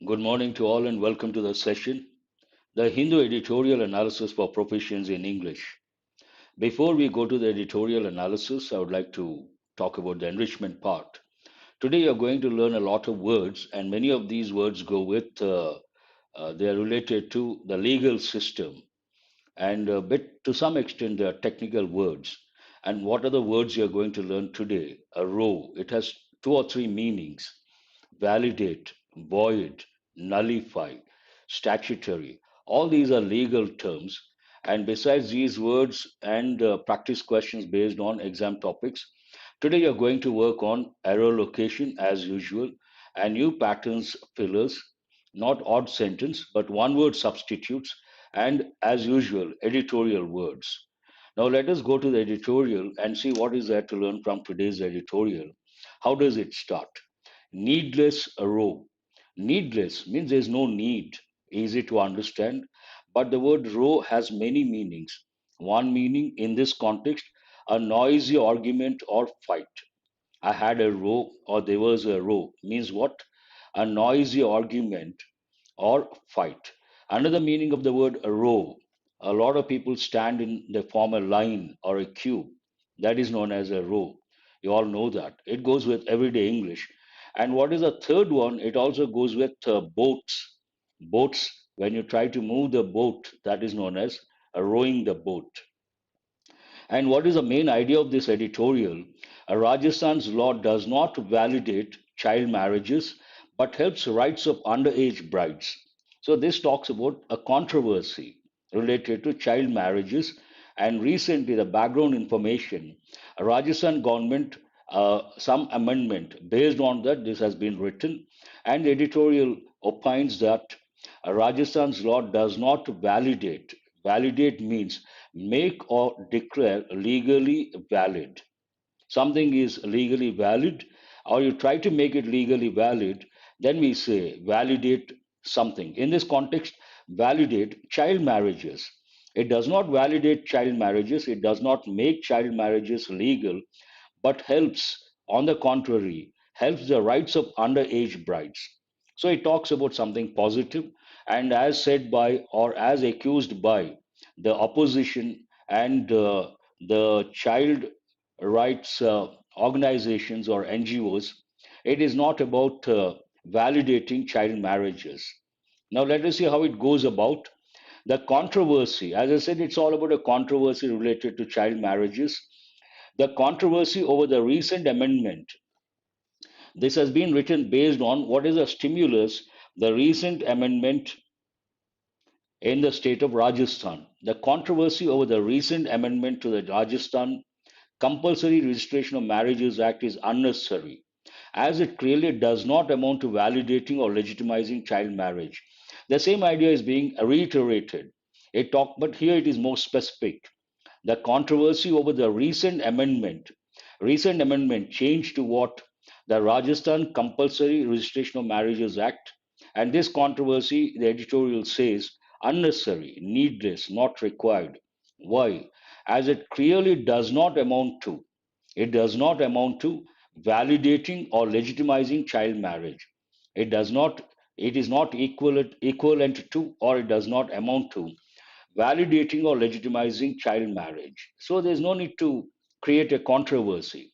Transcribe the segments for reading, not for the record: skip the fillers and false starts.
Good morning to all and welcome to the session, the Hindu Editorial Analysis for Proficiency in English. Before we go to the editorial analysis, I would like to talk about the enrichment part. Today, you're going to learn a lot of words, and many of these words go with, they are related to the legal system, and a bit to some extent, they are technical words. And what are the words you're going to learn today? A row, it has two or three meanings: validate, void, nullify, statutory. All these are legal terms. And besides these words and practice questions based on exam topics, today you're going to work on error location as usual and new patterns fillers, not odd sentence, but one word substitutes, and as usual, editorial words. Now let us go to the editorial and see what is there to learn from today's editorial. How does it start? Needless row. Needless means there's no need, easy to understand, but the word row has many meanings. One meaning in this context, a noisy argument or fight. I had a row or there was a row means what? A noisy argument or fight. Another meaning of the word row, a lot of people stand in the form a line or a queue. That is known as a row. You all know that. It goes with everyday English. And what is the third one? It also goes with boats. Boats, when you try to move the boat, that is known as rowing the boat. And what is the main idea of this editorial? Rajasthan's law does not validate child marriages but helps rights of underage brides. So this talks about a controversy related to child marriages. And recently, the background information, Rajasthan government, some amendment based on that, this has been written, and the editorial opines that Rajasthan's law does not validate. Validate means make or declare legally valid. Something is legally valid, or you try to make it legally valid, then we say validate something. In this context, validate child marriages. It does not validate child marriages, it does not make child marriages legal, but helps, on the contrary, helps the rights of underage brides. So it talks about something positive, and as said by or as accused by the opposition and the child rights organizations or NGOs, it is not about validating child marriages. Now, let us see how it goes about. The controversy, as I said, it's all about a controversy related to child marriages. The controversy over the recent amendment. This has been written based on what is a stimulus, the recent amendment in the state of Rajasthan. The controversy over the recent amendment to the Rajasthan Compulsory Registration of Marriages Act is unnecessary, as it clearly does not amount to validating or legitimizing child marriage. The same idea is being reiterated. But here it is more specific. The controversy over the recent amendment changed to what the Rajasthan Compulsory Registration of Marriages Act, and this controversy, the editorial says, unnecessary, needless, not required. Why? As it does not amount to validating or legitimizing child marriage. It does not, it is not equivalent to, or it does not amount to validating or legitimizing child marriage. So there's no need to create a controversy.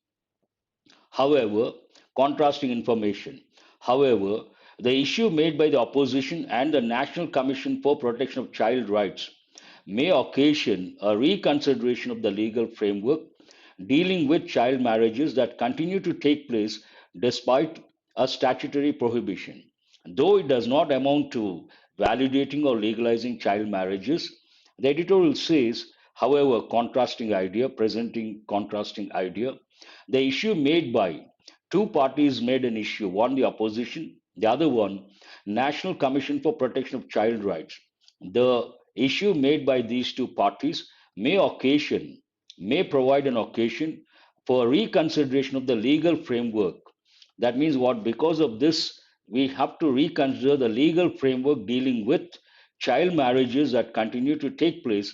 However, contrasting information. However, the issue made by the opposition and the National Commission for Protection of Child Rights may occasion a reconsideration of the legal framework dealing with child marriages that continue to take place despite a statutory prohibition. Though it does not amount to validating or legalizing child marriages, the editorial says, however, presenting contrasting idea, the issue made by two parties made an issue, one the opposition, the other one, National Commission for Protection of Child Rights. The issue made by these two parties may provide an occasion for reconsideration of the legal framework. That means what? Because of this, we have to reconsider the legal framework dealing with child marriages that continue to take place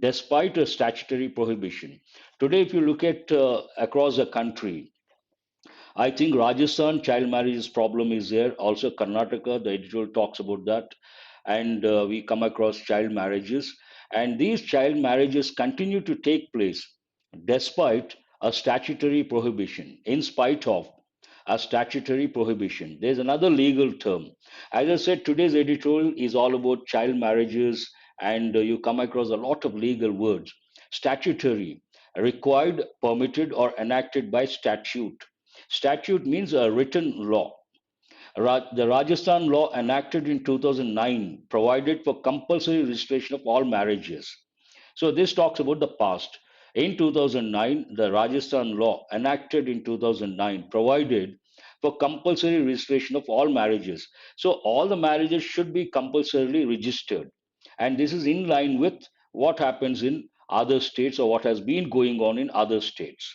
despite a statutory prohibition. Today, if you look at across the country, I think Rajasthan child marriage problem is there. Also, Karnataka, the editorial talks about that. And we come across child marriages. And these child marriages continue to take place despite a statutory prohibition, in spite of a statutory prohibition. There's another legal term. As I said, today's editorial is all about child marriages, and you come across a lot of legal words. Statutory, required, permitted, or enacted by statute. Statute means a written law. The Rajasthan law enacted in 2009 provided for compulsory registration of all marriages. So this talks about the past. In 2009, the Rajasthan law enacted in 2009 provided for compulsory registration of all marriages. So all the marriages should be compulsorily registered. And this is in line with what happens in other states or what has been going on in other states.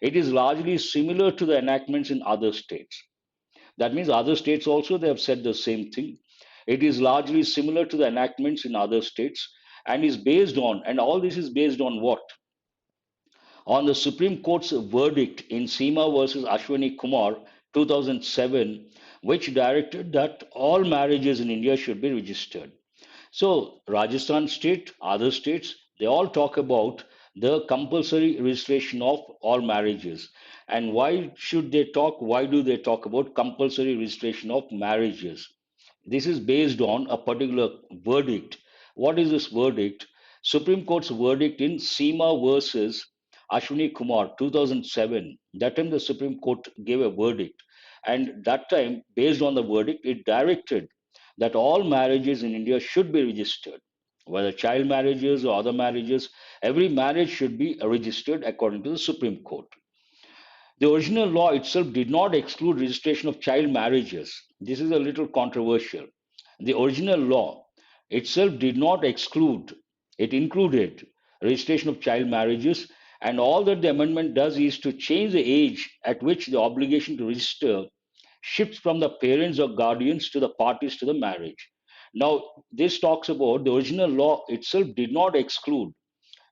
It is largely similar to the enactments in other states. That means other states also they have said the same thing. It is largely similar to the enactments in other states and is based on, and all this is based on what? On the Supreme Court's verdict in Seema versus Ashwani Kumar 2007, which directed that all marriages in India should be registered. So, Rajasthan state, other states, they all talk about the compulsory registration of all marriages. And why should they talk? Why do they talk about compulsory registration of marriages? This is based on a particular verdict. What is this verdict? Supreme Court's verdict in Seema versus Ashwini Kumar 2007. That time the Supreme Court gave a verdict. And that time, based on the verdict, it directed that all marriages in India should be registered. Whether child marriages or other marriages, every marriage should be registered according to the Supreme Court. The original law itself did not exclude registration of child marriages. This is a little controversial. The original law itself did not exclude, it included registration of child marriages, and all that the amendment does is to change the age at which the obligation to register shifts from the parents or guardians to the parties to the marriage. Now, this talks about the original law itself did not exclude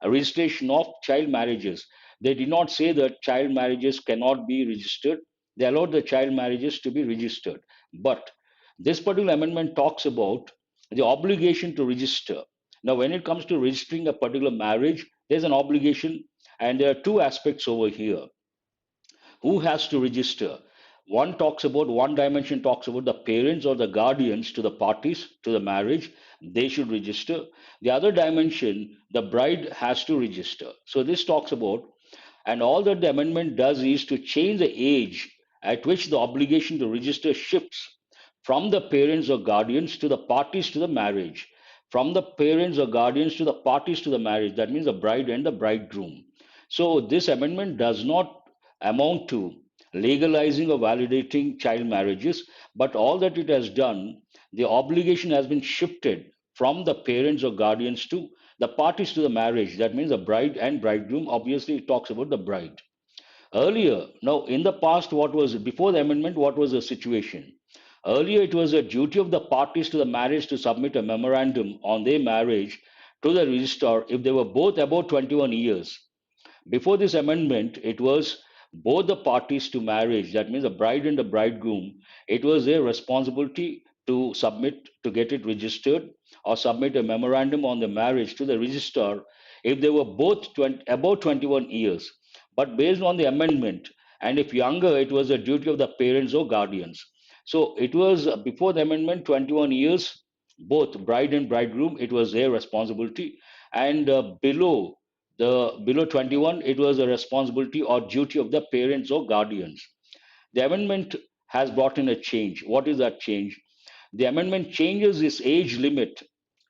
a registration of child marriages. They did not say that child marriages cannot be registered. They allowed the child marriages to be registered. But this particular amendment talks about the obligation to register. Now, when it comes to registering a particular marriage, there's an obligation, and there are two aspects over here. Who has to register? One dimension talks about the parents or the guardians to the parties to the marriage, they should register. The other dimension, the bride has to register. So this talks about, and all that the amendment does is to change the age at which the obligation to register shifts from the parents or guardians to the parties to the marriage. From the parents or guardians to the parties to the marriage, that means the bride and the bridegroom. So this amendment does not amount to legalizing or validating child marriages, but all that it has done, the obligation has been shifted from the parents or guardians to the parties to the marriage. That means the bride and bridegroom. Obviously, it talks about the bride. Earlier, now in the past, what was before the amendment? What was the situation? Earlier, it was a duty of the parties to the marriage to submit a memorandum on their marriage to the registrar if they were both above 21 years. Before this amendment, it was both the parties to marriage, that means the bride and the bridegroom, it was their responsibility to submit, to get it registered or submit a memorandum on the marriage to the registrar if they were both above 21 years. But based on the amendment, and if younger, it was a duty of the parents or guardians. So it was before the amendment, 21 years, both bride and bridegroom, it was their responsibility. And below 21, it was a responsibility or duty of the parents or guardians. The amendment has brought in a change. What is that change? The amendment changes this age limit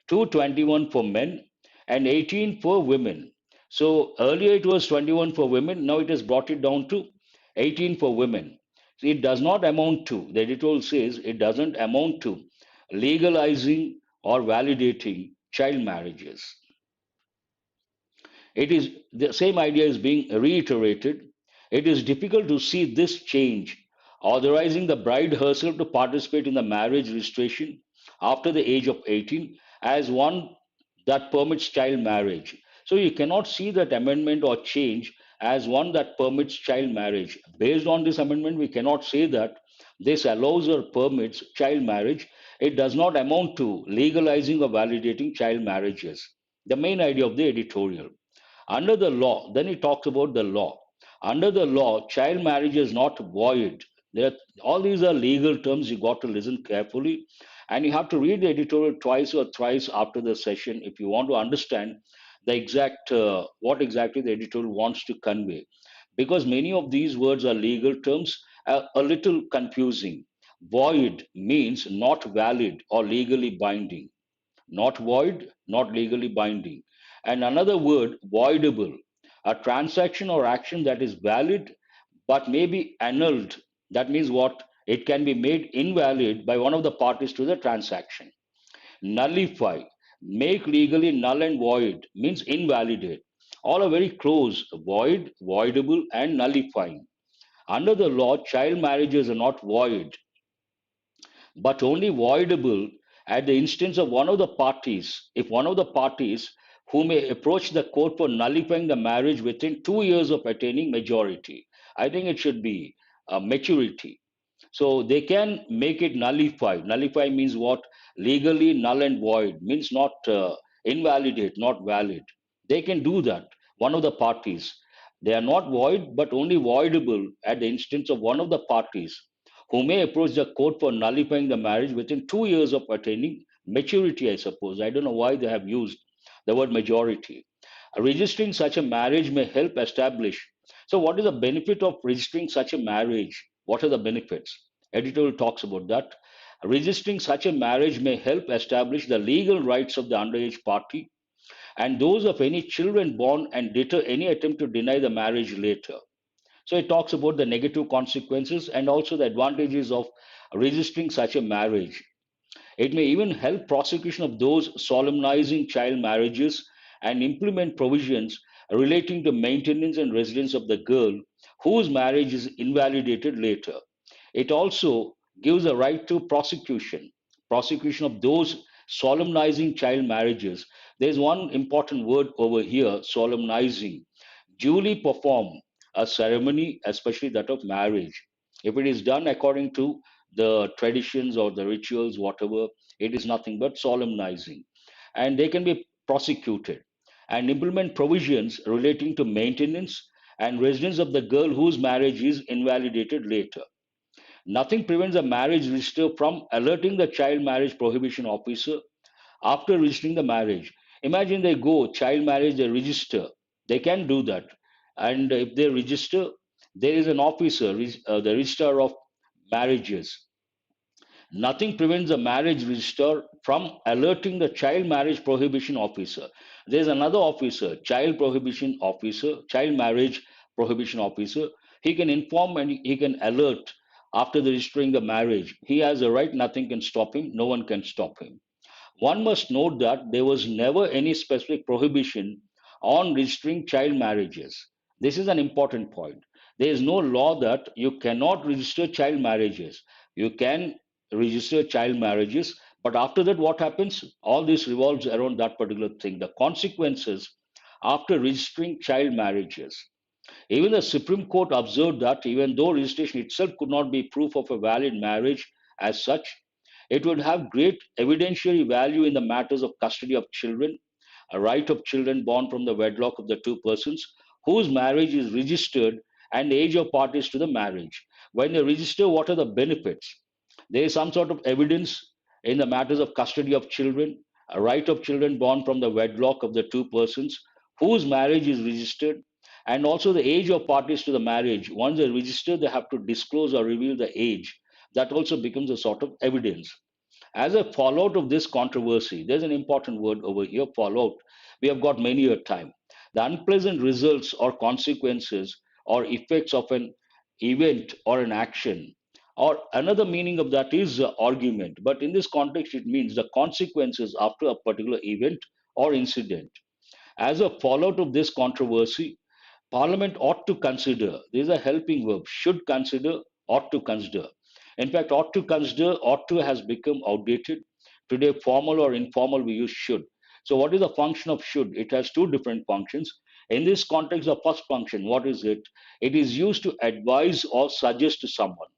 to 21 for men and 18 for women. So earlier it was 21 for women, now it has brought it down to 18 for women. So it does not amount to, the editorial says, it doesn't amount to legalizing or validating child marriages. It is the same idea is being reiterated. It is difficult to see this change, authorizing the bride herself to participate in the marriage registration after the age of 18 as one that permits child marriage. So you cannot see that amendment or change as one that permits child marriage. Based on this amendment, we cannot say that this allows or permits child marriage. It does not amount to legalizing or validating child marriages. The main idea of the editorial. Under the law, then he talks about the law. Under the law, child marriage is not void. There, all these are legal terms. You got to listen carefully, and you have to read the editorial twice or thrice after the session if you want to understand the exact what exactly the editorial wants to convey. Because many of these words are legal terms, a little confusing. Void means not valid or legally binding. Not void, not legally binding. And another word, voidable, a transaction or action that is valid but may be annulled. That means what? It can be made invalid by one of the parties to the transaction. Nullify, make legally null and void means invalidate. All are very close: void, voidable, and nullifying. Under the law, child marriages are not void but only voidable at the instance of one of the parties, if one of the parties who may approach the court for nullifying the marriage within 2 years of attaining majority. I think it should be maturity. So they can make it nullified. Nullify means what? Legally null and void means not invalidate, not valid. They can do that. One of the parties. They are not void, but only voidable at the instance of one of the parties who may approach the court for nullifying the marriage within 2 years of attaining maturity, I suppose. I don't know why they have used the word majority. Registering such a marriage may help establish. So, what is the benefit of registering such a marriage? What are the benefits? Editorial talks about that. Registering such a marriage may help establish the legal rights of the underage party and those of any children born and deter any attempt to deny the marriage later. So it talks about the negative consequences and also the advantages of registering such a marriage. It may even help prosecution of those solemnizing child marriages and implement provisions relating to maintenance and residence of the girl whose marriage is invalidated later. It also gives a right to prosecution of those solemnizing child marriages. There's one important word over here, solemnizing. Duly perform a ceremony, especially that of marriage. If it is done according to the traditions or the rituals, whatever, it is nothing but solemnizing. And they can be prosecuted and implement provisions relating to maintenance and residence of the girl whose marriage is invalidated later. Nothing prevents a marriage registrar from alerting the child marriage prohibition officer after registering the marriage. Imagine they go child marriage, they register. They can do that. And if they register, there is an officer, the registrar of marriages. Nothing prevents the marriage registrar from alerting the child marriage prohibition officer. There's another officer, child prohibition officer, child marriage prohibition officer. He can inform and he can alert after the registering the marriage. He has a right, nothing can stop him, no one can stop him. One must note that there was never any specific prohibition on registering child marriages. This is an important point. There is no law that you cannot register child marriages. You can register child marriages, but after that, what happens? All this revolves around that particular thing. The consequences after registering child marriages. Even the Supreme Court observed that even though registration itself could not be proof of a valid marriage as such, it would have great evidentiary value in the matters of custody of children, a right of children born from the wedlock of the two persons whose marriage is registered, and the age of parties to the marriage. When they register, what are the benefits? There is some sort of evidence in the matters of custody of children, a right of children born from the wedlock of the two persons whose marriage is registered, and also the age of parties to the marriage. Once they register, they have to disclose or reveal the age. That also becomes a sort of evidence. As a fallout of this controversy, there's an important word over here, fallout. We have got many a time. The unpleasant results or consequences or effects of an event or an action. Or another meaning of that is argument. But in this context, it means the consequences after a particular event or incident. As a fallout of this controversy, Parliament ought to consider, this is a helping verb, should consider, ought to consider. In fact, ought to consider, ought to has become outdated. Today, formal or informal, we use should. So, what is the function of should? It has two different functions. In this context, the first function, what is it? It is used to advise or suggest to someone,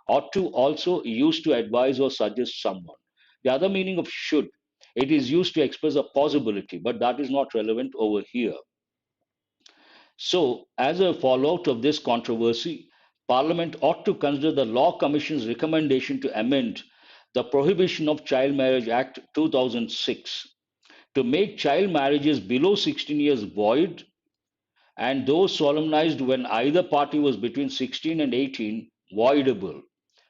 or to also used to advise or suggest someone. The other meaning of should, it is used to express a possibility, but that is not relevant over here. So, as a fallout of this controversy, Parliament ought to consider the Law Commission's recommendation to amend the Prohibition of Child Marriage Act 2006 to make child marriages below 16 years void and those solemnized when either party was between 16 and 18 voidable.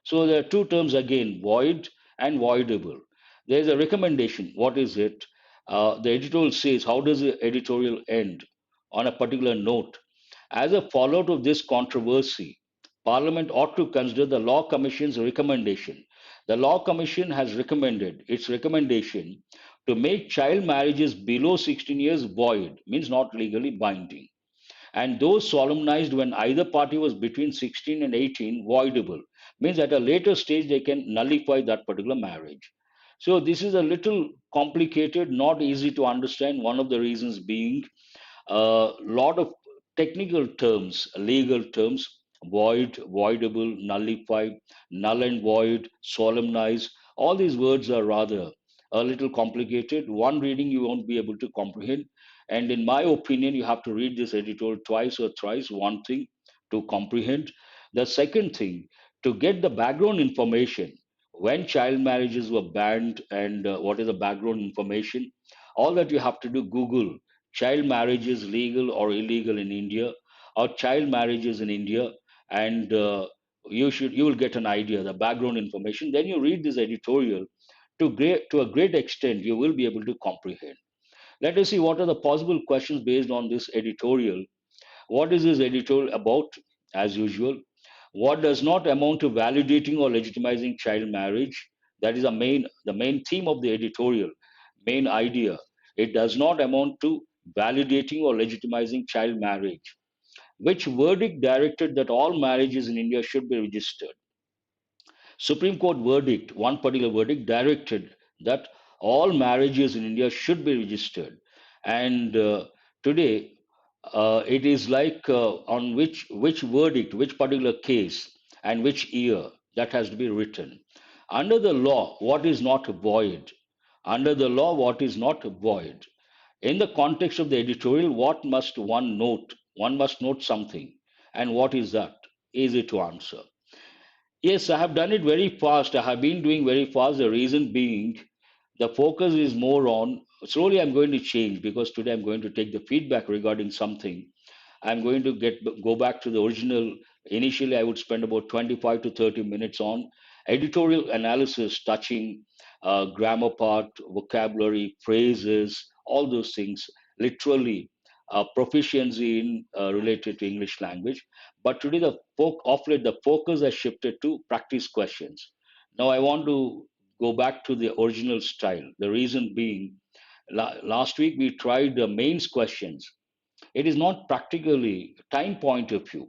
So there are two terms again, void and voidable. There is a recommendation. What is it? The editorial says, how does the editorial end? On a particular note. As a fallout of this controversy, Parliament ought to consider the Law Commission's recommendation. The Law Commission has recommended its recommendation to make child marriages below 16 years void, means not legally binding, and those solemnized when either party was between 16 and 18 voidable, means at a later stage they can nullify that particular marriage. So this is a little complicated, not easy to understand. One of the reasons being a lot of technical terms, legal terms: void, voidable, nullify, null and void, solemnize. All these words are rather a little complicated. One reading you won't be able to comprehend. And in my opinion, you have to read this editorial twice or thrice. One thing, to comprehend. The second thing, to get the background information, when child marriages were banned and what is the background information. All that you have to do, Google child marriages legal or illegal in India, or child marriages in India, and you will get an idea, the background information. Then you read this editorial. To a great extent, you will be able to comprehend. Let us see what are the possible questions based on this editorial. What is this editorial about? As usual, what does not amount to validating or legitimizing child marriage? That is the main theme of the editorial, main idea. It does not amount to validating or legitimizing child marriage. Which verdict directed that all marriages in India should be registered? Supreme Court verdict, one particular verdict, directed that all marriages in India should be registered. And today, it is like on which verdict, which particular case, and which year that has to be written. Under the law, what is not void? Under the law, what is not void? In the context of the editorial, what must one note? One must note something. And what is that? Easy to answer. Yes, I have done it very fast. I have been doing very fast. The reason being, the focus is more on. Slowly, I'm going to change because today I'm going to take the feedback regarding something. I'm going to go back to the original. Initially, I would spend about 25 to 30 minutes on editorial analysis, touching grammar part, vocabulary, phrases, all those things, literally proficiency in related to English language. But today, of late, the focus has shifted to practice questions. Now, I want to go back to the original style. The reason being, last week we tried the mains questions. It is not practically time point of view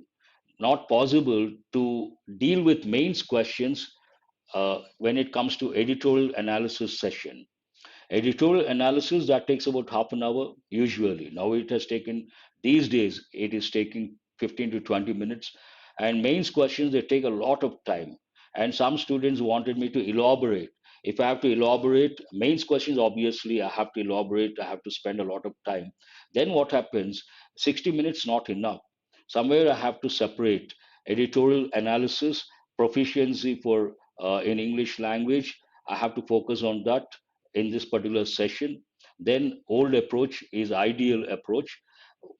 not possible to deal with mains questions when it comes to editorial analysis session. Editorial analysis that takes about half an hour usually. Now it has taken, these days it is taking 15 to 20 minutes. And mains questions, they take a lot of time. And some students wanted me to elaborate. If I have to elaborate mains questions, obviously I have to elaborate, I have to spend a lot of time. Then what happens? 60 minutes not enough. Somewhere I have to separate editorial analysis, proficiency for in English language. I have to focus on that in this particular session. Then old approach is ideal approach.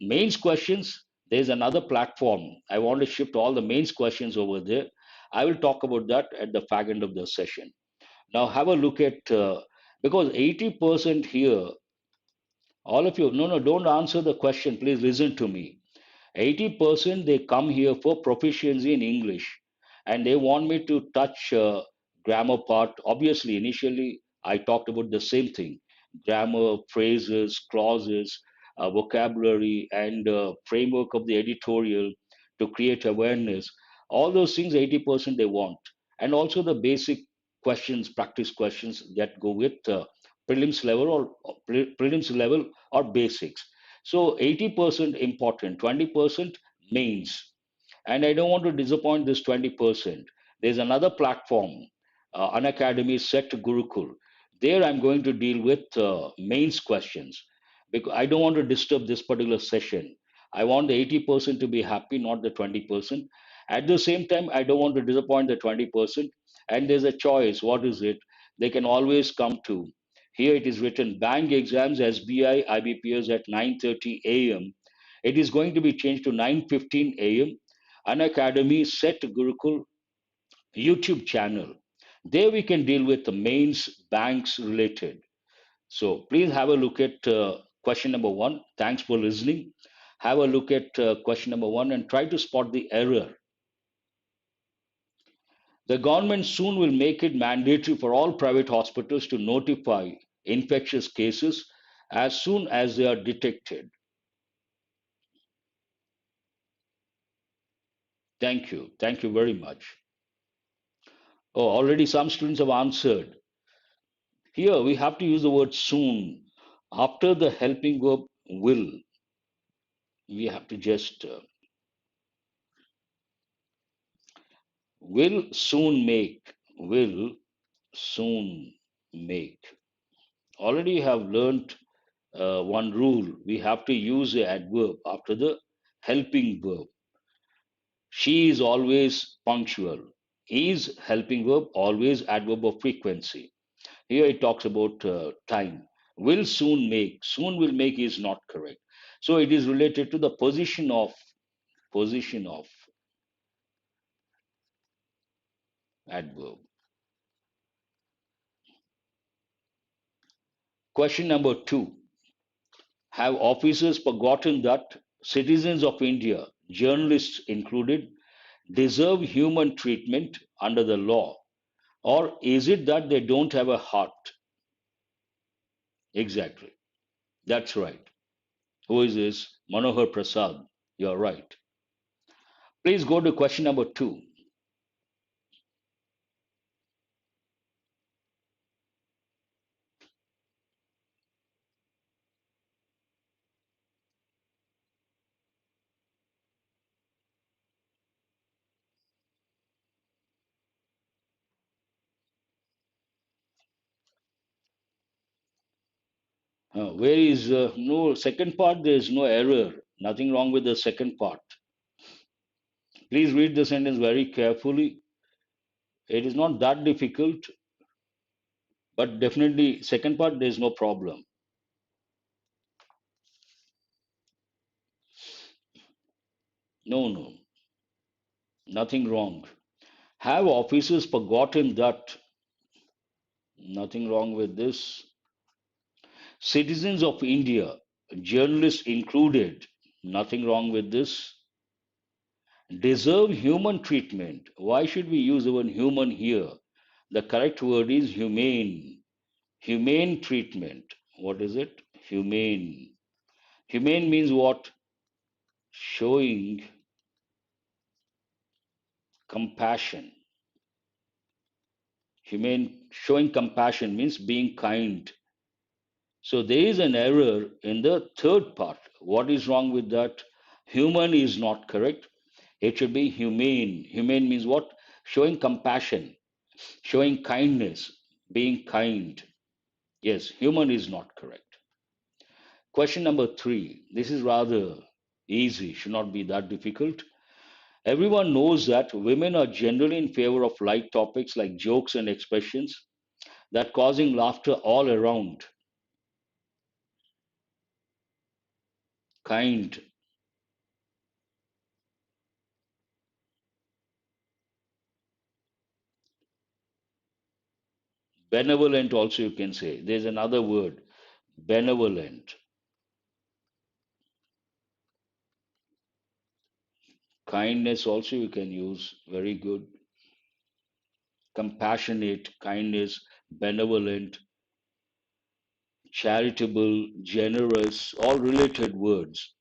Mains questions, there's another platform. I want to shift all the mains questions over there. I will talk about that at the fag end of the session. Now have a look at, because 80% here, all of you, no, no, don't answer the question. Please listen to me. 80% they come here for proficiency in English, and they want me to touch grammar part. Obviously, initially I talked about the same thing: grammar, phrases, clauses, vocabulary, and framework of the editorial to create awareness. All those things, 80% they want, and also the basic questions, practice questions that go with prelims level or basics. So 80% important, 20% mains. And I don't want to disappoint this 20%. There's another platform, an academy set to Gurukul. There I'm going to deal with mains questions because I don't want to disturb this particular session. I want the 80% to be happy, not the 20%. At the same time, I don't want to disappoint the 20%. And there's a choice. What is it? They can always come to. Here it is written bank exams, SBI, IBPS at 9:30 a.m. It is going to be changed to 9:15 a.m. An academy set Gurukul YouTube channel. There we can deal with the mains banks related. So please have a look at question number one. Thanks for listening. Have a look at question number one and try to spot the error. The government soon will make it mandatory for all private hospitals to notify infectious cases as soon as they are detected. Thank you. Thank you very much. Oh, already some students have answered. Here we have to use the word soon. After the helping verb will, we have to just will soon make, will soon make. Already you have learnt one rule. We have to use the adverb after the helping verb. She is always punctual. Is helping verb always adverb of frequency. Here it talks about time. Will soon make. Soon will make is not correct. So it is related to the position of adverb. Question number two. Have officers forgotten that citizens of India, journalists included, deserve human treatment under the law? Or is it that they don't have a heart? Exactly. That's right. Who is this? Manohar Prasad. You're right. Please go to question number two. Where is no second part? There is no error. Nothing wrong with the second part. Please read the sentence very carefully. It is not that difficult, but definitely second part there is no problem. No, no, nothing wrong. Have officers forgotten that? Nothing wrong with this. Citizens of India, journalists included, nothing wrong with this. Deserve human treatment. Why should we use the word human here? The correct word is humane. Humane treatment. What is it? Humane. Humane means what? Showing compassion. Humane, showing compassion means being kind. So there is an error in the third part. What is wrong with that? Human is not correct. It should be humane. Humane means what? Showing compassion, showing kindness, being kind. Yes, human is not correct. Question number three. This is rather easy, should not be that difficult. Everyone knows that women are generally in favor of light topics like jokes and expressions that causing laughter all around. Kind, benevolent also you can say. There's another word, benevolent. Kindness also you can use. Very good. Compassionate, kindness, benevolent, charitable, generous, all related words.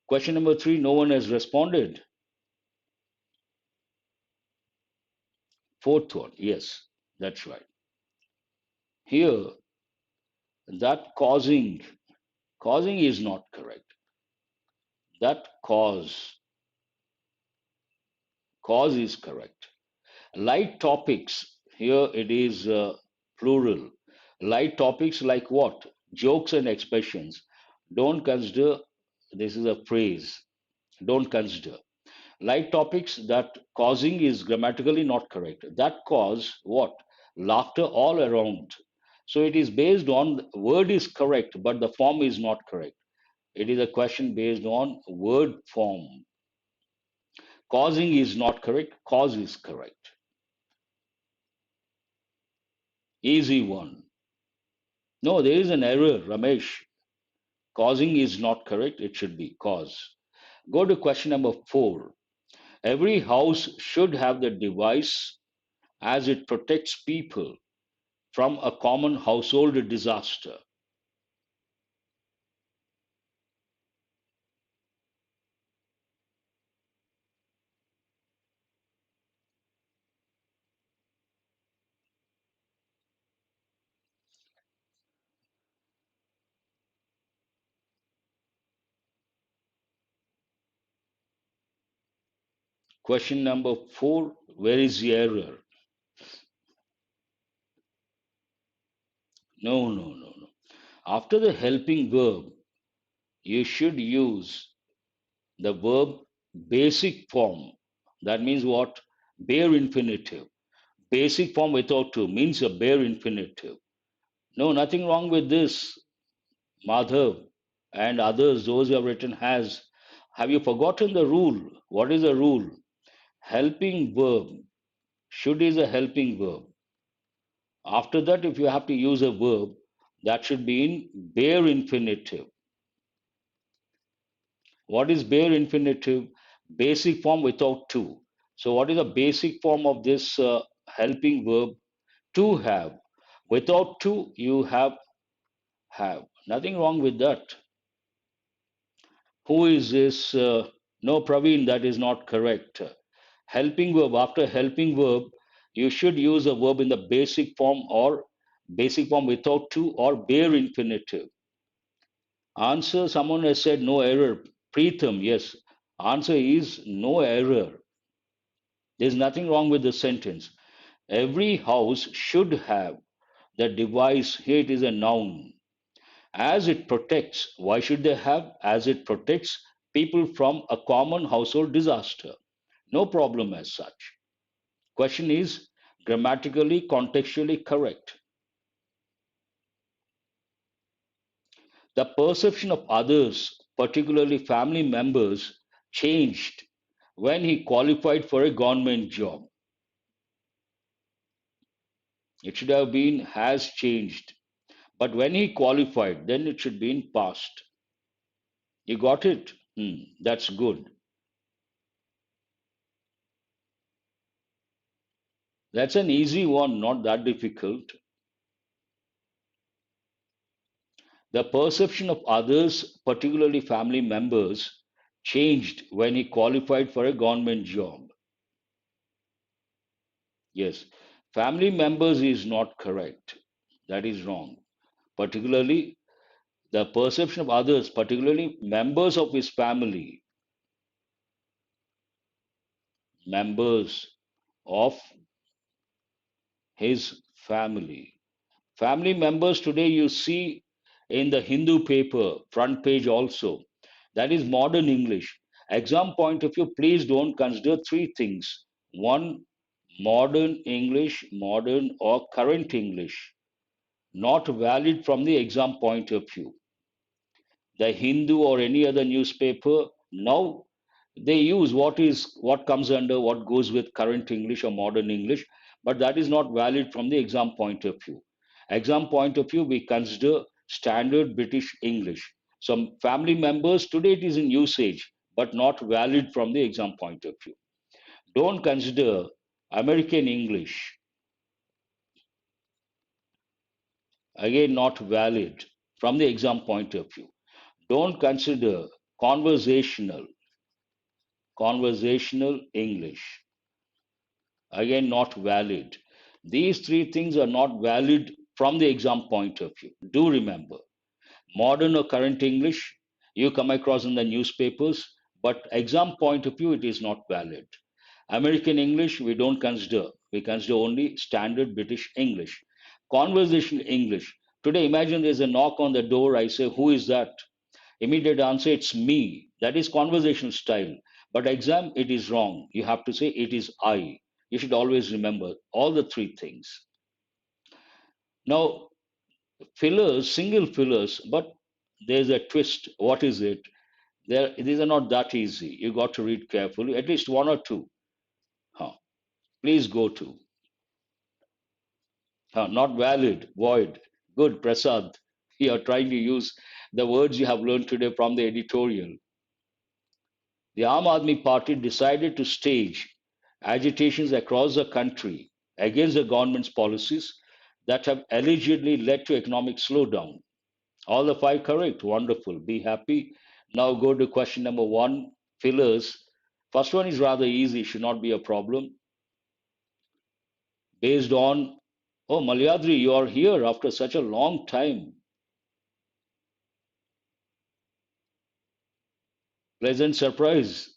Question number three, no one has responded. Fourth one, yes, that's right. Here, That causing is not correct. That cause is correct. Light topics, here it is plural. Light topics like what? Jokes and expressions. Don't consider, this is a phrase. Don't consider. Light topics, that causing is grammatically not correct. That cause what? Laughter all around. So it is based on, word is correct, but the form is not correct. It is a question based on word form. Causing is not correct, cause is correct. Easy one. No, there is an error, Ramesh. Causing is not correct, it should be cause. Go to question number 4. Every house should have the device as it protects people from a common household disaster. Question number 4, where is the error? No, no, no, no. After the helping verb, you should use the verb basic form. That means what? Bare infinitive. Basic form without to means a bare infinitive. No, nothing wrong with this, Madhav and others, those who have written has. Have you forgotten the rule? What is the rule? Helping verb. Should is a helping verb. After that, if you have to use a verb, that should be in bare infinitive. What is bare infinitive? Basic form without to. So, what is the basic form of this helping verb? To have. Without to, you have. Nothing wrong with that. Who is this? No, Praveen, that is not correct. Helping verb, after helping verb, you should use a verb in the basic form or basic form without to or bare infinitive. Answer, someone has said no error. Preetham, yes. Answer is no error. There's nothing wrong with the sentence. Every house should have the device. Here it is a noun. As it protects, why should they have? As it protects people from a common household disaster. No problem as such. Question is grammatically, contextually correct. The perception of others, particularly family members, changed when he qualified for a government job. It should have been has changed. But when he qualified, then it should be in past. You got it? That's good. That's an easy one, not that difficult. The perception of others, particularly family members, changed when he qualified for a government job. Yes, family members is not correct. That is wrong. Particularly, the perception of others, particularly members of his family, members of his family. Family members today you see in the Hindu paper, front page also. That is modern English. Exam point of view, please don't consider three things. One, modern English, modern or current English, not valid from the exam point of view. The Hindu or any other newspaper, now they use what comes under what goes with current English or modern English, but that is not valid from the exam point of view. Exam point of view, we consider standard British English. Some family members today it is in usage, but not valid from the exam point of view. Don't consider American English, again not valid from the exam point of view. Don't consider conversational, conversational English, again not valid. These three things are not valid from the exam point of view. Do remember, modern or current English you come across in the newspapers, but exam point of view it is not valid. American English we don't consider. We consider only standard British English. Conversation English. Today imagine there's a knock on the door. I say, who is that? Immediate answer, it's me. That is conversation style. But exam, it is wrong. You have to say, it is I. You should always remember all the three things. Now, fillers, single fillers, but there's a twist. What is it? These are not that easy. You got to read carefully, at least one or two. Huh. Please go to. Huh. Not valid, void. Good, Prasad. You are trying to use the words you have learned today from the editorial. The Aam Aadmi Party decided to stage agitations across the country against the government's policies that have allegedly led to economic slowdown. All the five correct. Wonderful. Be happy. Now go to question number one. Fillers. First one is rather easy, should not be a problem. Based on, oh, Malyadri, you are here after such a long time. Pleasant surprise.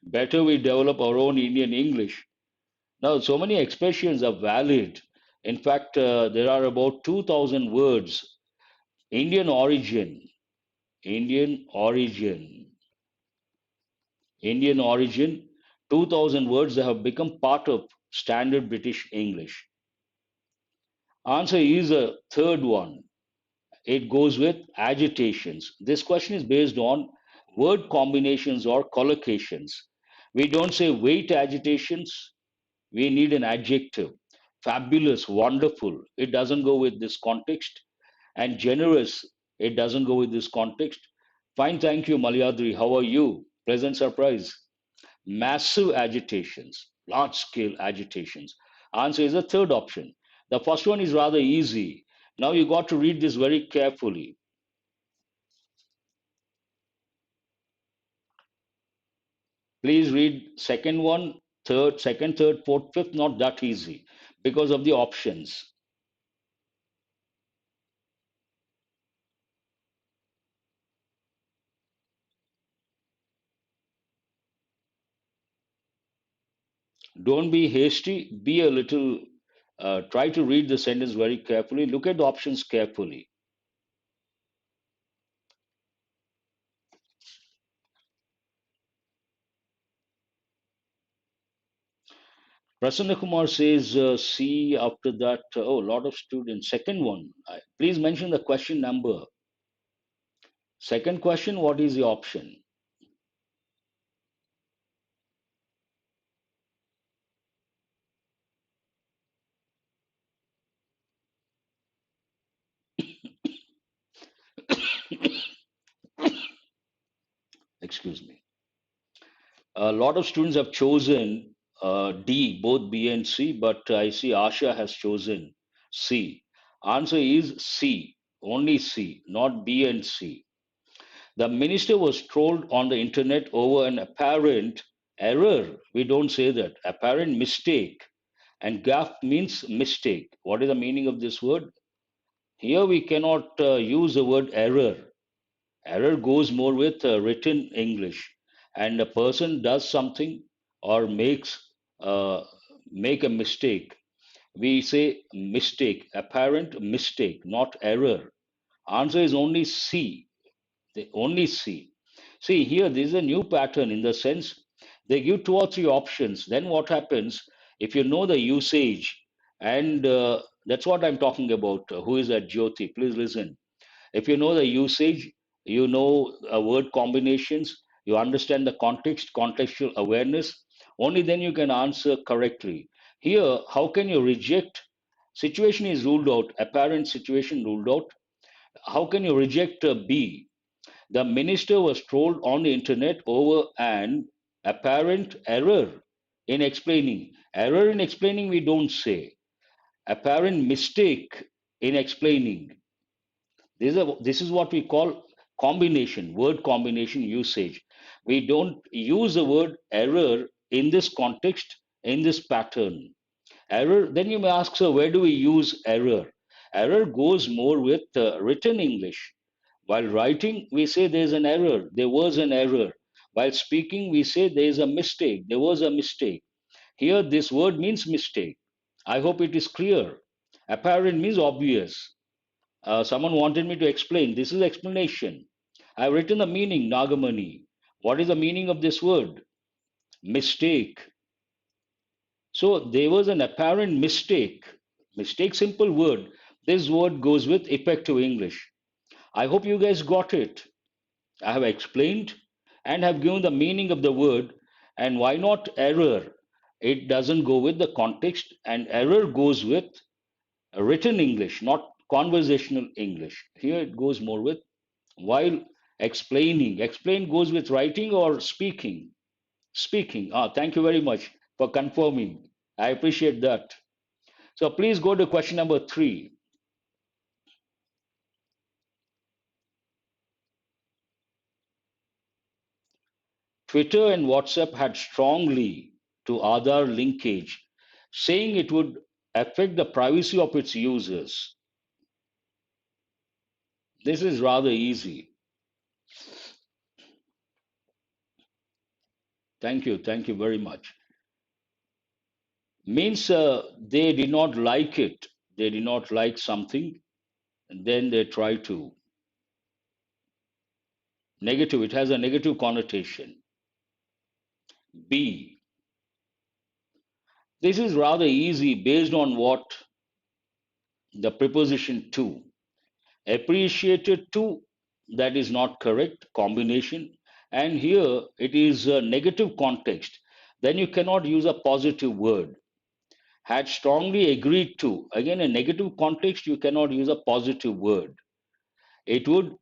Better we develop our own Indian English. Now, so many expressions are valid. In fact, there are about 2,000 words. Indian origin, Indian origin, Indian origin, 2,000 words that have become part of standard British English. Answer is a third one. It goes with agitations. This question is based on word combinations or collocations. We don't say wait agitations, we need an adjective. Fabulous, wonderful. It doesn't go with this context. And generous, it doesn't go with this context. Fine, thank you, Malyadri. How are you? Pleasant surprise. Massive agitations, large scale agitations. Answer is the third option. The first one is rather easy. Now you got to read this very carefully. Please read second one, third, second, third, fourth, fifth, not that easy because of the options. Don't be hasty, be a little, try to read the sentence very carefully, look at the options carefully. Prasanna Kumar says C. After that, oh, a lot of students. Second one, please mention the question number. Second question, what is the option? Excuse me. A lot of students have chosen D, both B and C, but I see Asha has chosen C. Answer is C, only C, not B and C. The minister was trolled on the internet over an apparent error. We don't say that. Apparent mistake. And gaffe means mistake. What is the meaning of this word? Here we cannot use the word error. Error goes more with written English. And a person does something or uh, make a mistake. We say mistake, apparent mistake, not error. Answer is only C. They only see. See, here, this is a new pattern in the sense they give two or three options. Then what happens if you know the usage? And that's what I'm talking about. Who is that Jyoti? Please listen. If you know the usage, you know word combinations, you understand the context, contextual awareness, only then you can answer correctly. Here, how can you reject? Situation is ruled out, apparent situation ruled out. How can you reject B? The minister was trolled on the internet over an apparent error in explaining. Error in explaining, we don't say. Apparent mistake in explaining. This is what we call combination, word combination usage. We don't use the word error in this context, in this pattern. Error, then you may ask, so where do we use error? Error goes more with written English. While writing, we say there's an error, there was an error. While speaking, we say there's a mistake, there was a mistake. Here, this word means mistake. I hope it is clear. Apparent means obvious. Someone wanted me to explain. This is explanation. I've written the meaning, Nagamani. What is the meaning of this word? Mistake. So there was an apparent mistake. Mistake, simple word. This word goes with effective English. I hope you guys got it. I have explained and have given the meaning of the word. And why not error? It doesn't go with the context, and error goes with written English, not conversational English. Here it goes more with while explaining. Explain goes with writing or speaking. Speaking. Ah, thank you very much for confirming. I appreciate that. So please go to question number 3. Twitter and WhatsApp had strongly to Aadhaar linkage, saying it would affect the privacy of its users. This is rather easy. Thank you very much. Means they did not like it. They did not like something, and then they try to negative. It has a negative connotation. B. This is rather easy based on what the preposition to. Appreciated to, that is not correct combination. And here it is a negative context. Then you cannot use a positive word. Had strongly agreed to. Again, a negative context, you cannot use a positive word. It would,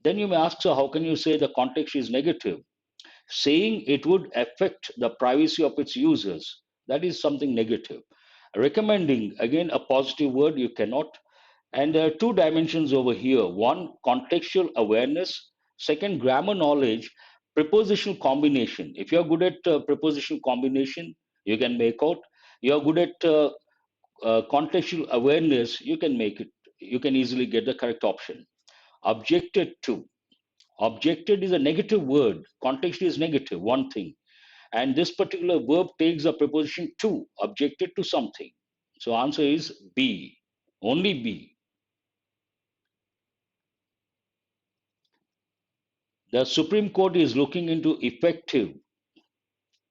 then you may ask, so how can you say the context is negative? Saying it would affect the privacy of its users. That is something negative. Recommending, again, a positive word, you cannot. And there are two dimensions over here. One, contextual awareness. Second, grammar knowledge, prepositional combination. If you're good at prepositional combination, you can make out. You're good at contextual awareness, you can make it. You can easily get the correct option. Objected to. Objected is a negative word. Context is negative, one thing. And this particular verb takes a preposition to, objected to something. So answer is B. Only B. The Supreme Court is looking into effective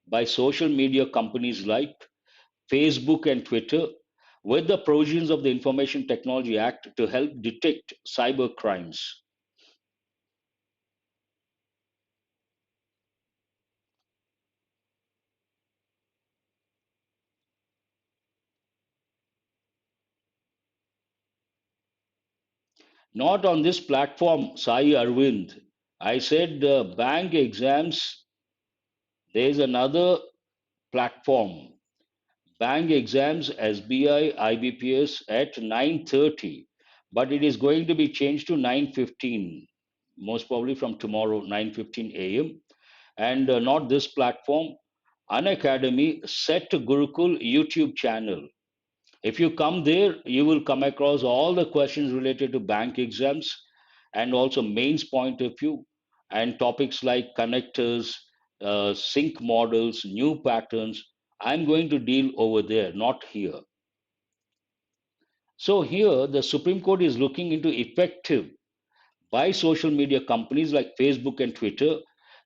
by social media companies like Facebook and Twitter with the provisions of the Information Technology Act to help detect cyber crimes. Not on this platform, Sai Arvind. I said bank exams, there is another platform. Bank exams, SBI, IBPS at 9:30, but it is going to be changed to 9:15, most probably from tomorrow, 9:15 a.m. And not this platform, Unacademy Set Gurukul YouTube channel. If you come there, you will come across all the questions related to bank exams and also mains point of view and topics like connectors, sync models, new patterns. I'm going to deal over there, not here. So here, the Supreme Court is looking into effective by social media companies like Facebook and Twitter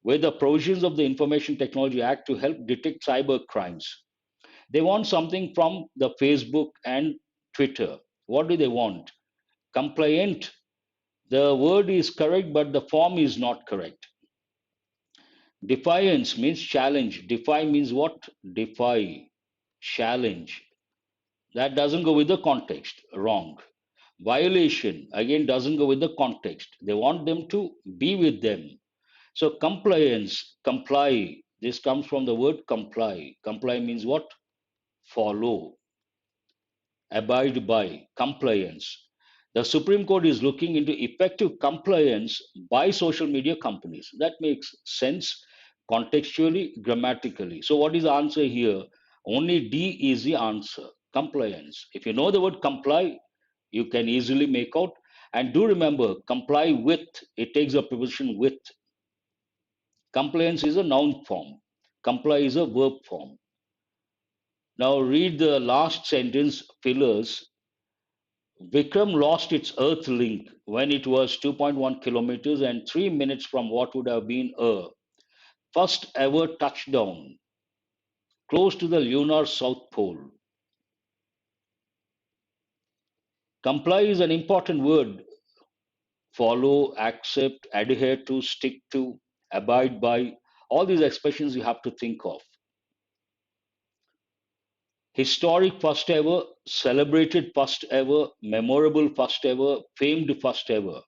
with the provisions of the Information Technology Act to help detect cyber crimes. They want something from the Facebook and Twitter. What do they want? Compliant. The word is correct, but the form is not correct. Defiance means challenge. Defy means what? Defy, challenge. That doesn't go with the context. Wrong. Violation, again, doesn't go with the context. They want them to be with them. So compliance, comply. This comes from the word comply. Comply means what? Follow, abide by, compliance. The Supreme Court is looking into effective compliance by social media companies. That makes sense contextually, grammatically. So, what is the answer here? Only D is the answer. Compliance. If you know the word comply, you can easily make out. And do remember, comply with, it takes a preposition with. Compliance is a noun form. Comply is a verb form. Now read the last sentence, fillers. Vikram lost its Earth link when it was 2.1 kilometers and 3 minutes from what would have been a first ever touchdown close to the lunar South Pole. Comply is an important word. Follow, accept, adhere to, stick to, abide by. All these expressions you have to think of. Historic first ever, celebrated first ever, memorable first ever, famed first ever.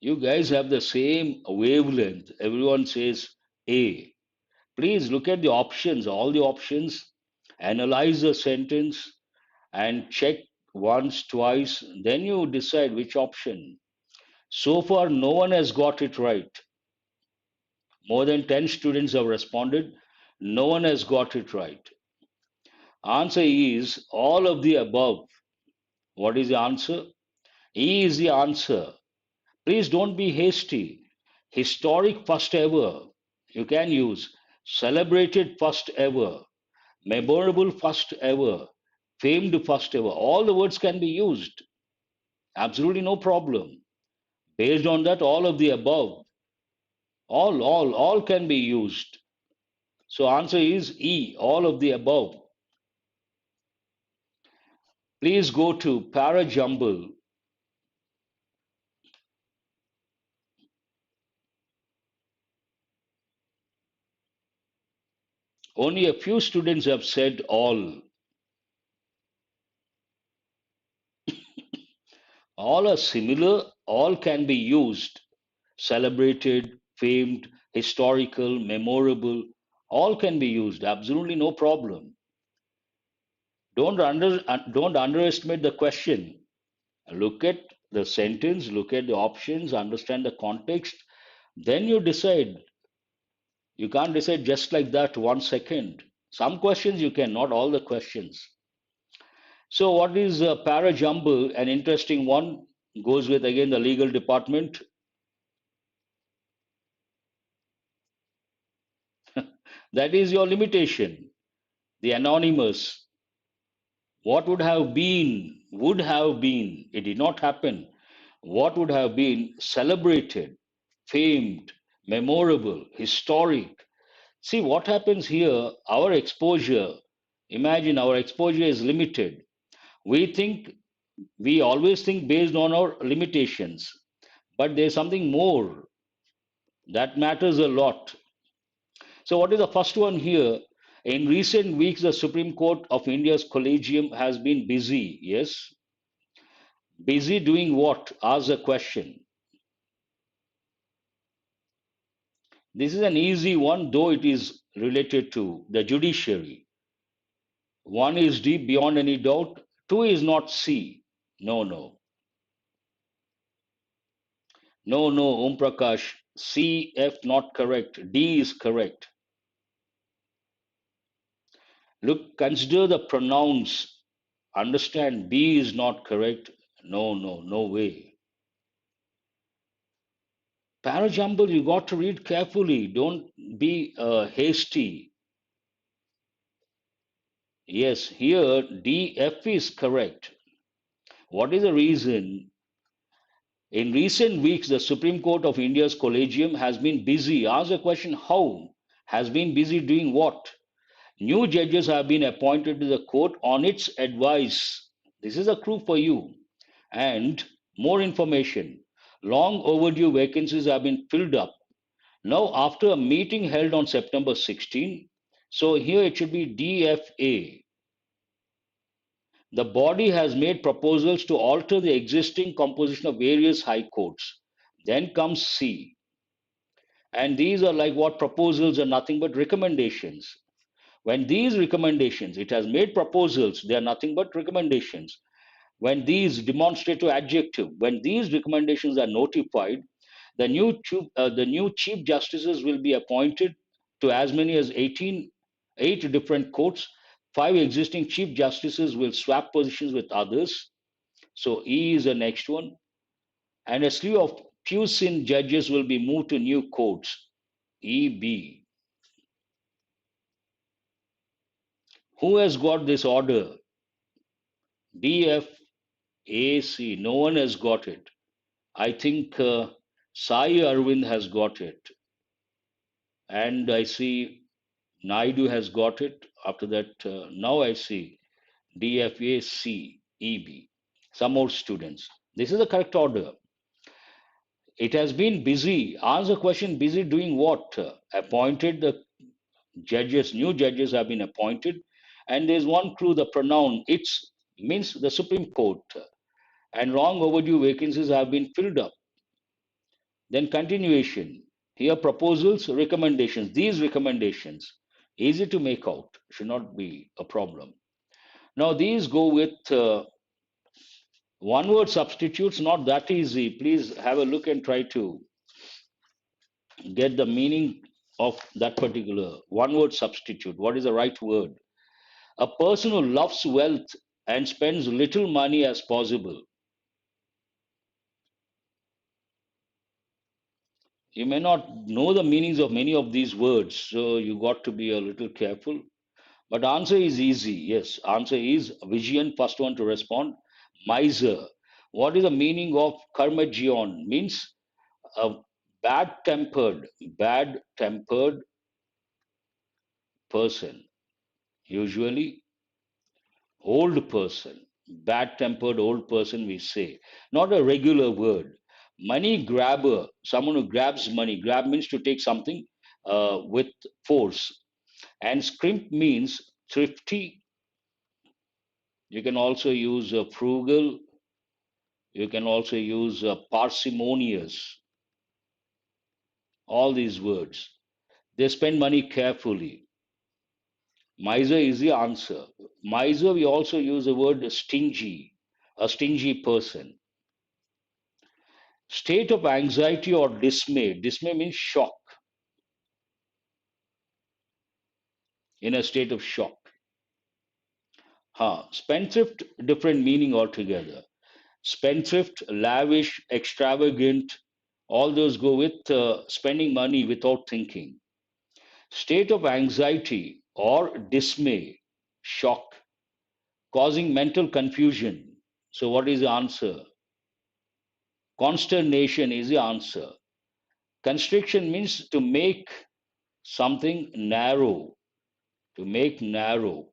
You guys have the same wavelength. Everyone says A. Please look at the options, all the options, analyze the sentence and check once, twice, then you decide which option. So far, no one has got it right. More than 10 students have responded. No one has got it right. Answer is all of the above. What is the answer? E is the answer. Please don't be hasty. Historic first ever. You can use celebrated first ever, memorable first ever, famed first ever. All the words can be used. Absolutely no problem. Based on that, all of the above, all can be used. So answer is E, all of the above. Please go to para jumble. Only a few students have said all. All are similar, all can be used. Celebrated, famed, historical, memorable, all can be used. Absolutely no problem. Don't underestimate the question. Look at the sentence, look at the options, understand the context, then you decide. You can't decide just like that 1 second. Some questions you can, not all the questions. So, what is para jumble? An interesting one goes with again the legal department. That is your limitation. The anonymous. What would have been, it did not happen. What would have been celebrated, famed, memorable, historic. See what happens here, our exposure, imagine our exposure is limited. We think, we always think based on our limitations, but there's something more that matters a lot. So, what is the first one here? In recent weeks, the Supreme Court of India's collegium has been busy. Yes, busy doing what? Ask the question. This is an easy one, though it is related to the judiciary. One is D beyond any doubt. Two is not C. No, no. No, no, Om Prakash. C, F not correct. D is correct. Look, consider the pronouns. Understand B is not correct. No, no, no way. Parajumble, you got to read carefully. Don't be hasty. Yes, here D, F is correct. What is the reason? In recent weeks, the Supreme Court of India's collegium has been busy. Ask the question how? Has been busy doing what? New judges have been appointed to the court on its advice. This is a clue for you. And more information. Long overdue vacancies have been filled up. Now, after a meeting held on September 16, so here it should be DFA. The body has made proposals to alter the existing composition of various high courts. Then comes C. And these are like what proposals are nothing but recommendations. When these recommendations, it has made proposals, they are nothing but recommendations. When these demonstrative adjective, when these recommendations are notified, the new chief justices will be appointed to as many as 8 different courts. 5 existing chief justices will swap positions with others. So E is the next one. And a slew of puissant judges will be moved to new courts. EB. Who has got this order? DFAC. No one has got it. I think Sai Arvind has got it. And I see Naidu has got it. After that, now I see DFACEB. Some more students. This is the correct order. It has been busy. Answer question, busy doing what? Appointed the judges, new judges have been appointed. And there's one clue, the pronoun, it's means the Supreme Court. And long overdue vacancies have been filled up. Then continuation. Here proposals, recommendations. These recommendations, easy to make out, should not be a problem. Now these go with one word substitutes, not that easy. Please have a look and try to get the meaning of that particular one word substitute. What is the right word? A person who loves wealth and spends little money as possible. You may not know the meanings of many of these words, so you got to be a little careful. But answer is easy. Yes, answer is Vijayan, first one to respond. Miser. What is the meaning of Karmajion? Means a bad tempered person. Usually old person. Bad tempered old person, we say. Not a regular word. Money grabber. Someone who grabs money. Grab means to take something with force. And scrimp means thrifty. You can also use frugal. You can also use parsimonious. All these words. They spend money carefully. Miser is the answer. Miser, we also use the word stingy, a stingy person. State of anxiety or dismay. Dismay means shock, in a state of shock. Spendthrift, different meaning altogether. Spendthrift, lavish, extravagant, all those go with spending money without thinking. State of anxiety or dismay, shock, causing mental confusion. So, what is the answer? Consternation is the answer. Constriction means to make something narrow, to make narrow,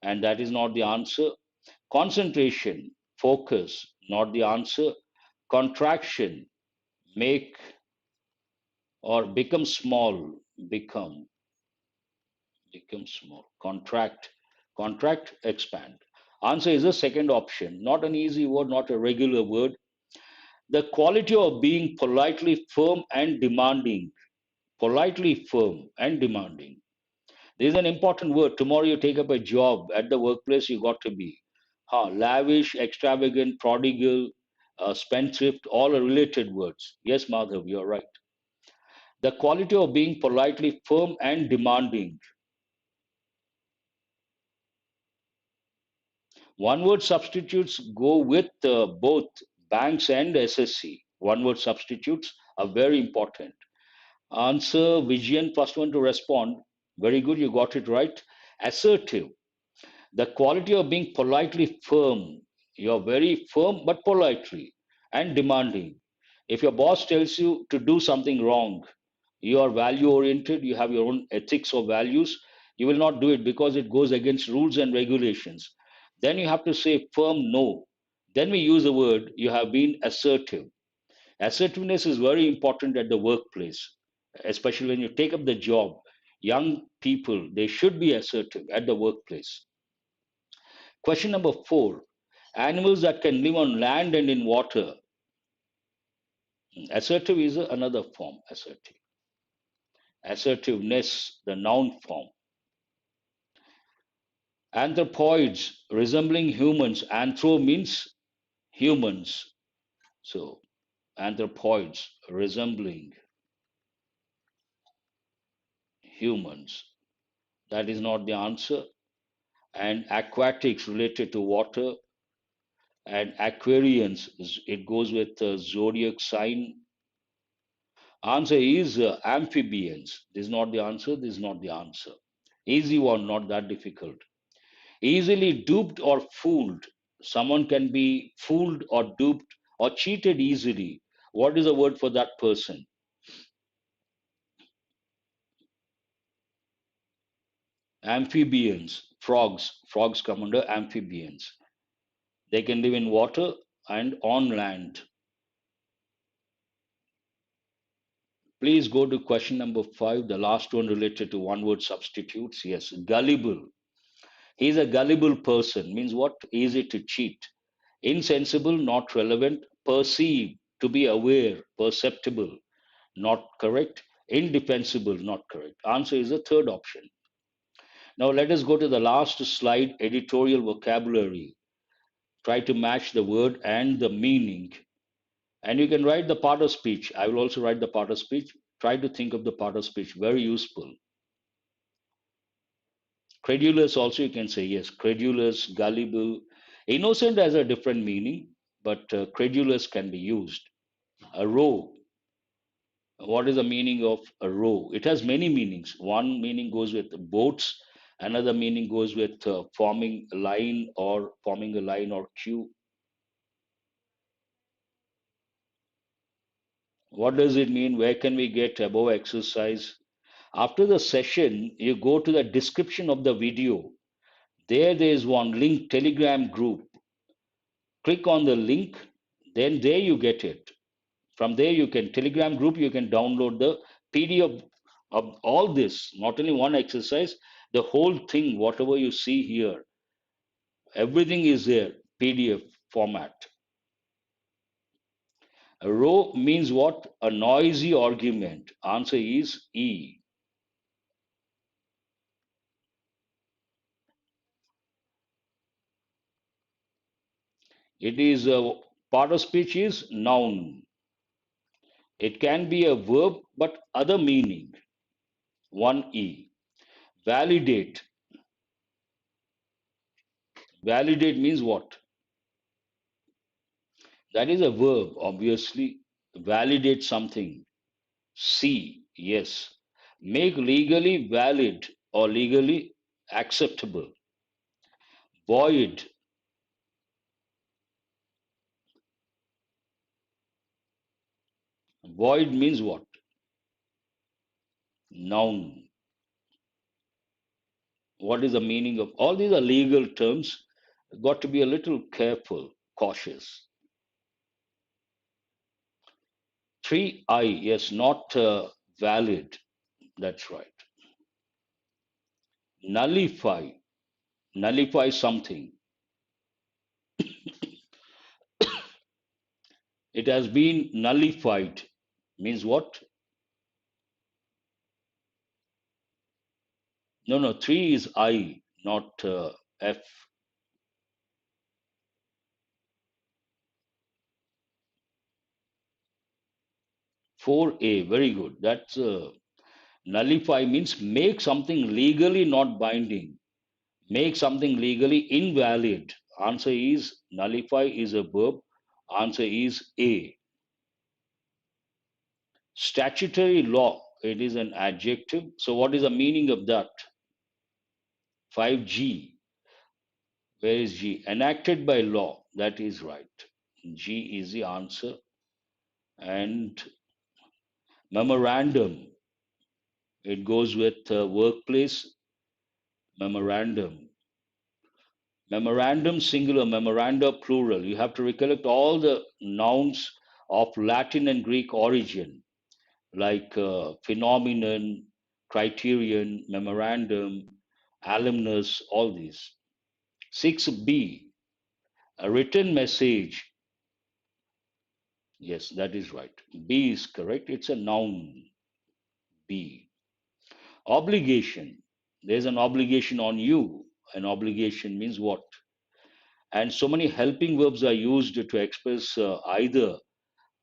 and that is not the answer. Concentration, focus, not the answer. Contraction, make or become small, become, become small. Contract, expand. Answer is the second option. Not an easy word, not a regular word. The quality of being politely firm and demanding. Politely firm and demanding. This is an important word. Tomorrow you take up a job at the workplace, you got to be lavish, extravagant, prodigal, spendthrift, all are related words. Yes, Madhav, you're right. The quality of being politely firm and demanding. One word substitutes go with both banks and SSC. One word substitutes are very important. Answer Vijayan, first one to respond. Very good, you got it right. Assertive. The quality of being politely firm. You're very firm but politely and demanding. If your boss tells you to do something wrong, you are value oriented, you have your own ethics or values, you will not do it because it goes against rules and regulations. Then you have to say firm no. Then we use the word you have been assertive. Assertiveness is very important at the workplace, especially when you take up the job. Young people, they should be assertive at the workplace. Question number 4. Animals that can live on land and in water. Assertive is another form. Assertive. Assertiveness, the noun form. Anthropoids resembling humans. Anthro means humans. So anthropoids resembling humans. That is not the answer. And aquatics related to water. And Aquarians, it goes with zodiac sign. Answer is amphibians. This is not the answer. This is not the answer. Easy one, not that difficult. Easily duped or fooled. Someone can be fooled or duped or cheated easily. What is the word for that person? Amphibians, frogs. Frogs come under amphibians. They can live in water and on land. Please go to question number 5, the last one related to one word substitutes. Yes, gullible. He is a gullible person, means what? Easy to cheat. Insensible, not relevant. Perceive, to be aware, perceptible, not correct. Indefensible, not correct. Answer is the third option. Now let us go to the last slide, editorial vocabulary. Try to match the word and the meaning. And you can write the part of speech. I will also write the part of speech. Try to think of the part of speech. Very useful. Credulous also you can say, yes. Credulous, gullible. Innocent has a different meaning, but credulous can be used. A row. What is the meaning of a row? It has many meanings. One meaning goes with boats. Another meaning goes with forming a line or queue. What does it mean? Where can we get above exercise? After the session, you go to the description of the video. There is one link, Telegram group. Click on the link, then there you get it. From there you can, Telegram group, you can download the PDF of all this, not only one exercise, the whole thing, whatever you see here, everything is there, PDF format. A row means what? A noisy argument. Answer is E. It is a part of speech is noun. It can be a verb, but other meaning. 1E. Validate. Validate means what? That is a verb, obviously. Validate something. C. Yes. Make legally valid or legally acceptable. Void. Void means what? Noun. What is the meaning of all these are legal terms? Got to be a little careful, cautious. 3I. Yes, not valid. That's right. Nullify. Nullify something. It has been nullified. Means what? No, no, 3 is I, not F. 4A, very good. That's nullify means make something legally not binding, make something legally invalid. Answer is nullify is a verb. Answer is A. Statutory law, it is an adjective. So, what is the meaning of that? 5G. Where is G? Enacted by law. That is right. G is the answer. And memorandum, it goes with workplace. Memorandum. Memorandum singular, memoranda plural. You have to recollect all the nouns of Latin and Greek origin, like phenomenon, criterion, memorandum, alumnus, all these. 6B, a written message. Yes, that is right. B is correct. It's a noun. B. Obligation. There's an obligation on you. An obligation means what? And so many helping verbs are used to express either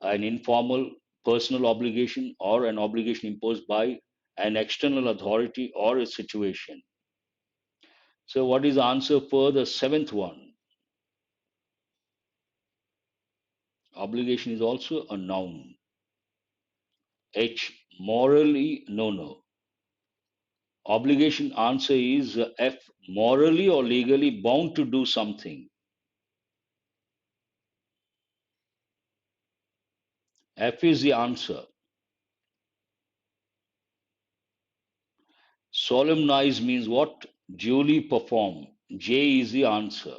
an informal personal obligation or an obligation imposed by an external authority or a situation. So, what is the answer for the seventh one? Obligation is also a noun. H, morally, no, no. Obligation answer is F, morally or legally bound to do something. F is the answer. Solemnize means what? Duly perform. J is the answer.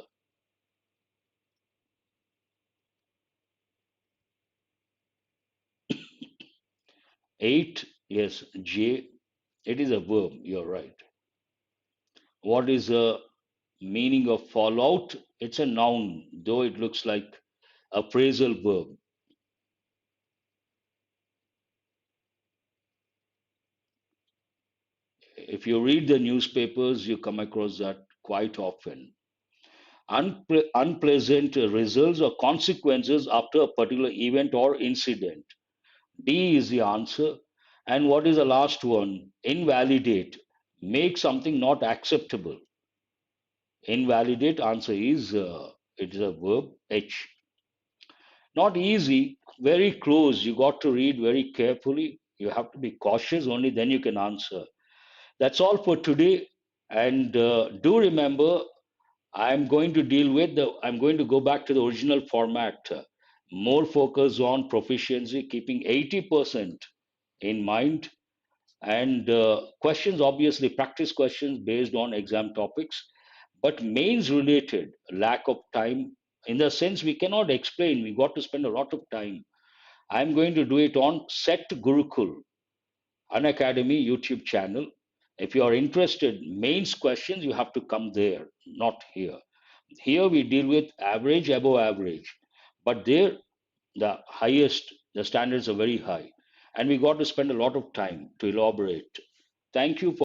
8, yes, J. It is a verb. You're right. What is the meaning of fallout? It's a noun, though it looks like a phrasal verb. If you read the newspapers, you come across that quite often. Unpleasant results or consequences after a particular event or incident. D is the answer. And what is the last one? Invalidate. Make something not acceptable. Invalidate answer is it is a verb H. Not easy, very close. You got to read very carefully. You have to be cautious, only then you can answer. That's all for today. And do remember, I'm going to go back to the original format. More focus on proficiency, keeping 80% in mind. And questions, obviously, practice questions based on exam topics, but mains related, lack of time. In the sense, we cannot explain, we got to spend a lot of time. I'm going to do it on Set Gurukul, an academy YouTube channel. If you are interested, mains questions, you have to come there, not here. Here we deal with average, above average, but there the highest, the standards are very high, and we got to spend a lot of time to elaborate. Thank you for